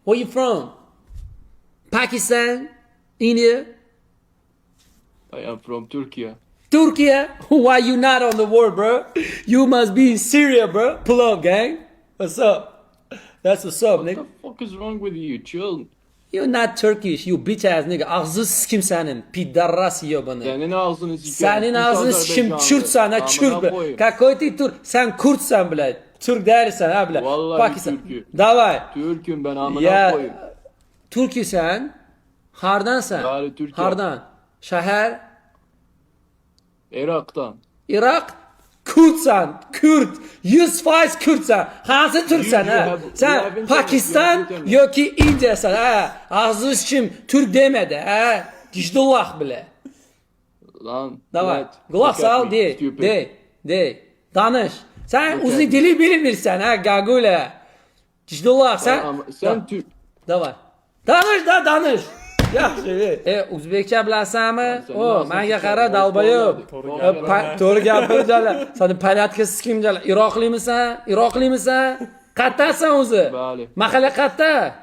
Where you from? Pakistan? India? I am from Turkey. Turkey? Why you not on the war, bro? You must be in Syria, bro. Pull up, gang. What's up? That's what's up, What nigga. the fuck is wrong with you? Chill. You're not Turkish, you bitch ass nigga. Ağzı sikim senin. Pidarras yabanı. Senin ağzını sikerim. Senin ağzını sikim Kürt sana Kürt be. Какой ты Türk? Sen Kürtsen bile. Türk değilsen ha bile. Vallahi Pakistan. Türk'ü. Davay. Türk'üm ben amına Ya koyayım. Türk'ü sen. Hardan sen. Yani Türkiye. Hardan. Şehir. Irak'tan. Irak. Kürtsen. Kürt. 100% Kürtsen. Hansı Türksen You ha? have Sen internet, Pakistan you have internet. yok ki İnce'sen ha. Ağzı sikim Türk demedi ha. Dişdullah bile. Lan. Davay. let, Kulak look at sal me, de. stupid. De. Danış. Sen Look uzun at me. dili bilmirsen ha gagule. Dişdullah sen. Ama sen Türk. Davay. Danış. Yaxshi. O'zbekcha bilasanmi? Sen O, nasıl menga Türkçe qara dalbayob. To'g'ri To'g'ri gapirjalar. Seni panatka sikimjalar. Iroqlimisan? Qayerdasan o'zi? Bali. Mahalla qayerda?